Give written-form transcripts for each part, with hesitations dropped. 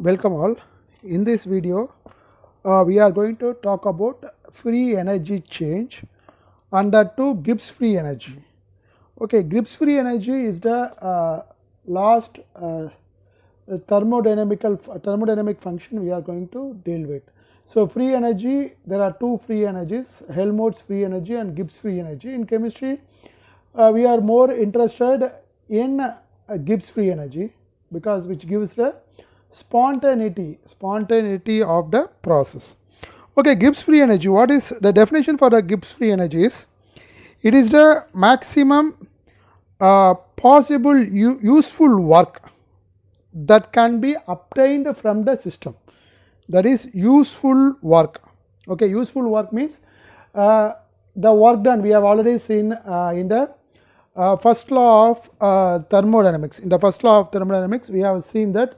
Welcome all. In this video, we are going to talk about free energy change and that too Gibbs free energy. Okay, Gibbs free energy is the last thermodynamic function we are going to deal with. So free energy, there are two free energies, Helmholtz free energy and Gibbs free energy. In chemistry, we are more interested in Gibbs free energy because which gives the spontaneity of the process. Okay, Gibbs free energy, what is the definition for the Gibbs free energy is, it is the maximum possible useful work that can be obtained from the system. That is useful work. Okay, useful work means the work done. We have already seen in the first law of thermodynamics. In the first law of thermodynamics, we have seen that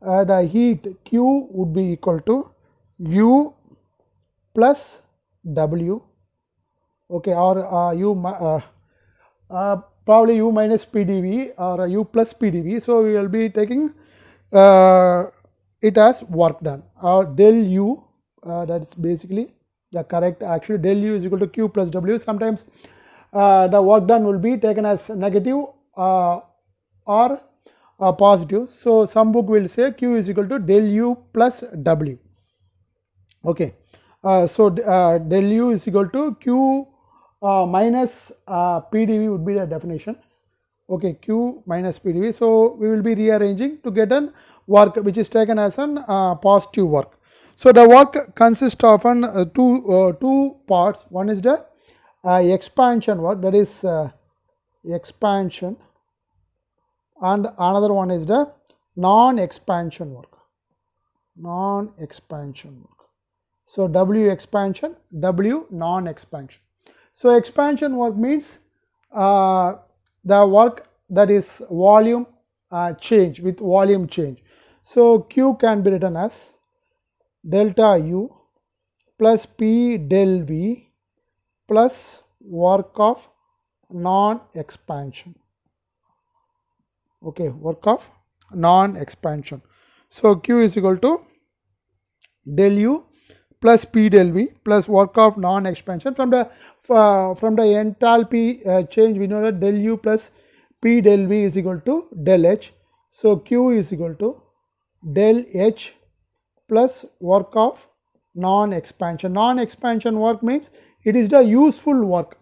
the heat Q would be equal to U plus W, okay, or probably U minus PdV or U plus PdV. So we will be taking it as work done, or del U, that is basically the correct. Actually del U is equal to Q plus W. Sometimes the work done will be taken as negative or positive. So some book will say Q is equal to del U plus W. Okay, so del U is equal to Q minus PdV would be the definition. Okay, Q minus PdV. So we will be rearranging to get an work which is taken as an positive work. So the work consists of an two parts. One is the expansion work, that is expansion, and another one is the non-expansion work. So W expansion, W non-expansion. So expansion work means the work that is volume change, with volume change. So Q can be written as delta U plus P del V plus work of non-expansion. Okay, work of non-expansion. So Q is equal to del U plus P del V plus work of non-expansion. From the enthalpy change, we know that del U plus P del V is equal to del H. So Q is equal to del H plus work of non-expansion. Non-expansion work means it is the useful work.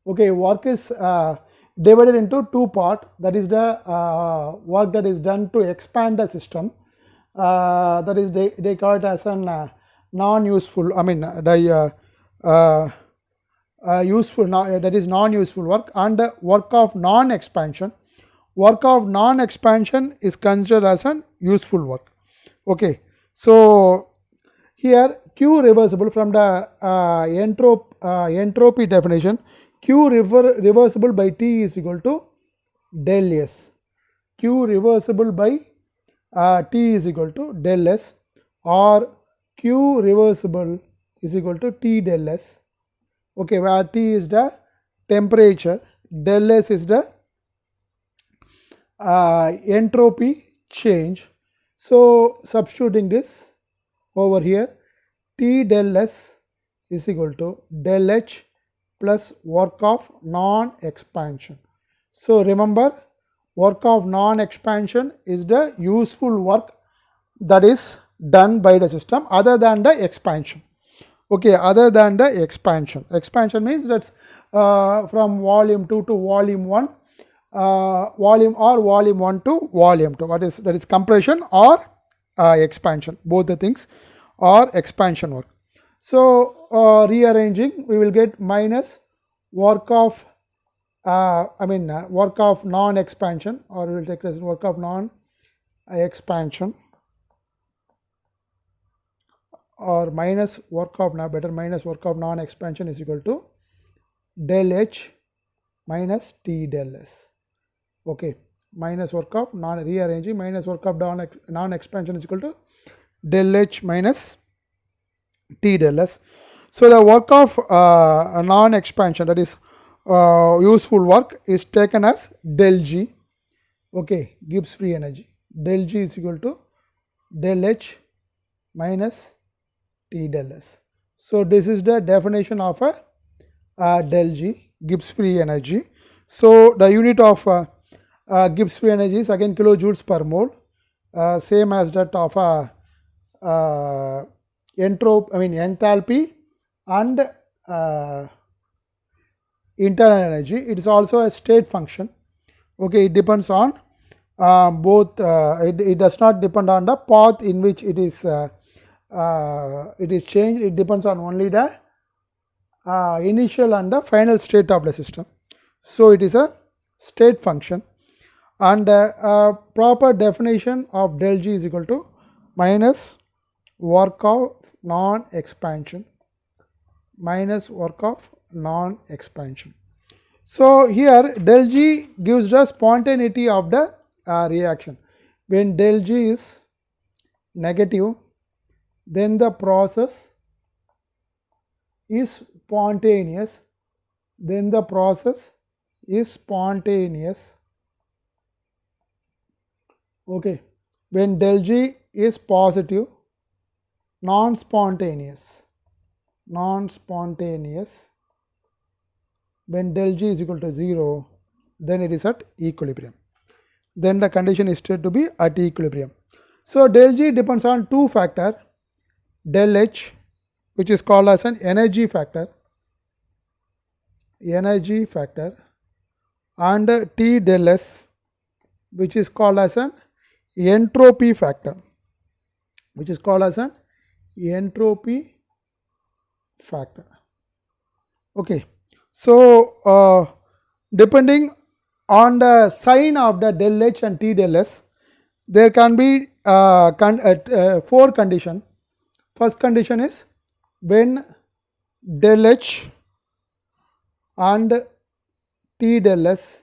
Okay, work is divided into two parts. That is the work that is done to expand the system. That is they call it as an non-useful. I mean the useful, that is non-useful work, and the work of non-expansion. Work of non-expansion is considered as an useful work. Okay, so here Q reversible, from the entropy definition, Q reversible by T is equal to del S. Q reversible by T is equal to del S, or Q reversible is equal to T del S. Okay, where T is the temperature, del S is the entropy change. So substituting this over here, T del S is equal to del H plus work of non-expansion. So remember, work of non-expansion is the useful work that is done by the system other than the expansion. Okay, other than the expansion. Expansion means that's from volume 2 to volume 1, volume 1 to volume 2. That is compression or expansion, both the things are expansion work. So rearranging, we will get minus work of work of non-expansion, or we will take as work of non-expansion, or minus work of minus work of non-expansion is equal to del H minus T del S. Okay, minus work of rearranging, minus work of non-expansion is equal to del H minus T del S. So the work of non-expansion, that is useful work, is taken as del G. Okay, Gibbs free energy. Del G is equal to del H minus T del S. So this is the definition of a del G, Gibbs free energy. So the unit of Gibbs free energy is again kilojoules per mole, same as that of a enthalpy and internal energy. It is also a state function. Okay, it depends on both. It does not depend on the path in which it is changed. It depends on only the initial and the final state of the system. So it is a state function, and proper definition of del G is equal to minus work of non-expansion minus work of non-expansion. So here del G gives the spontaneity of the reaction. When del G is negative, then the process is spontaneous. Then the process is spontaneous. Okay. When del G is positive, non-spontaneous. When del G is equal to 0, then it is at equilibrium. Then the condition is said to be at equilibrium. So del G depends on two factors, del H, which is called as an energy factor, and T del S, which is called as an entropy factor, Okay. So depending on the sign of the del H and T del S, there can be 4 conditions. First condition is when del H and T del S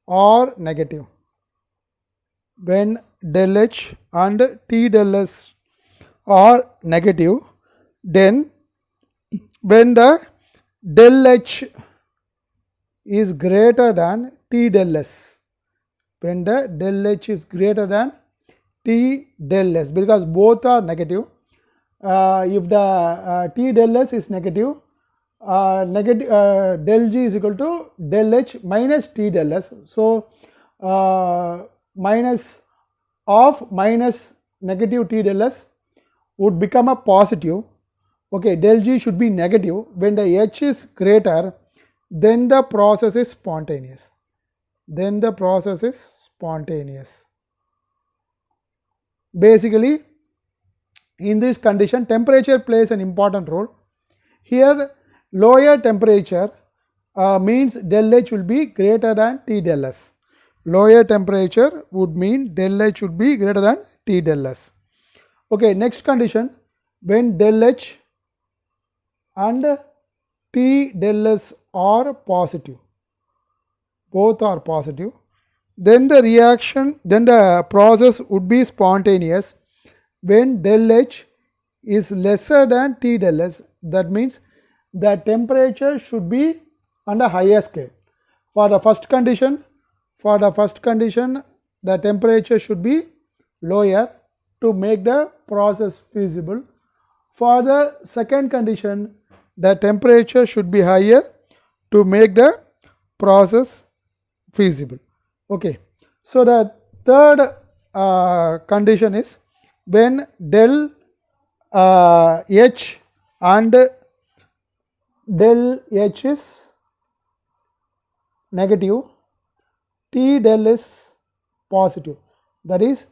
are negative. When del H and T del S are negative, then when the del H is greater than T del S, when the del H is greater than T del S, because both are negative. If the T del S is negative, del G is equal to del H minus T del S. So minus negative T del S would become a positive. Okay, del G should be negative. When the H is greater, then the process is spontaneous. Basically, in this condition, temperature plays an important role. Here, lower temperature means del H will be greater than T del S. Lower temperature would mean del H should be greater than T del S. Okay, next condition, when del H and T del S are positive, both are positive, then the process would be spontaneous. When del H is lesser than T del S, that means the temperature should be on a higher scale. For the first condition, the temperature should be lower to make the process feasible. For the second condition, the temperature should be higher to make the process feasible. Okay. So the third condition is when del H and del H is negative, T del is positive. That is,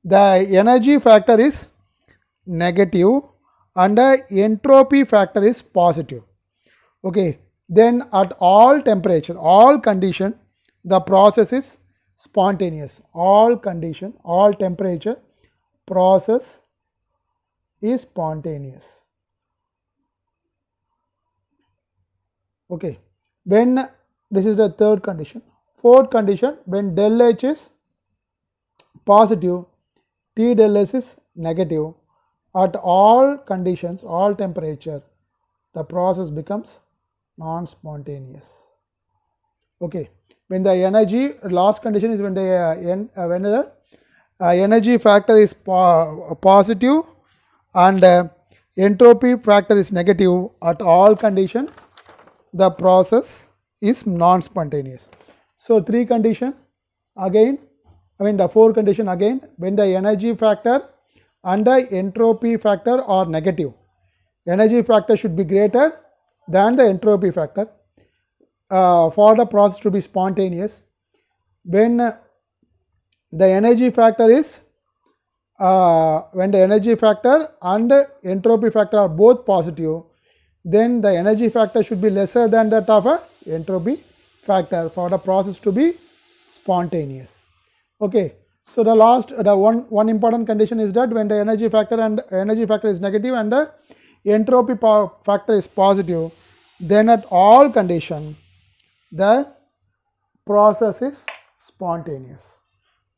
the energy factor is negative and the entropy factor is positive. Okay. Then at all temperature, all condition, the process is spontaneous. All temperature, process is spontaneous. Okay. When this is the third condition. Fourth condition, when del H is positive, T del S is negative, at all conditions, all temperature, the process becomes non-spontaneous. Okay. When the energy, last condition is when the energy factor is positive and entropy factor is negative, at all condition the process is non-spontaneous. So 3 condition again, the 4 condition again, when the energy factor and the entropy factor are negative, energy factor should be greater than the entropy factor for the process to be spontaneous. When the energy factor is when the energy factor and entropy factor are both positive, then the energy factor should be lesser than that of a entropy factor for the process to be spontaneous. Okay. So the one important condition is that when the energy factor is negative and the entropy factor is positive, then at all condition the process is spontaneous.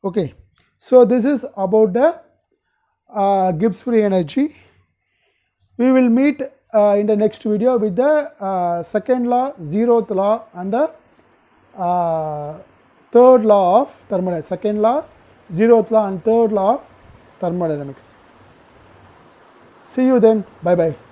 Okay. So this is about the Gibbs free energy. We will meet in the next video with the second law, zeroth law, and the third law of thermodynamics. Second law, zeroth law, and third law of thermodynamics. See you then. Bye bye.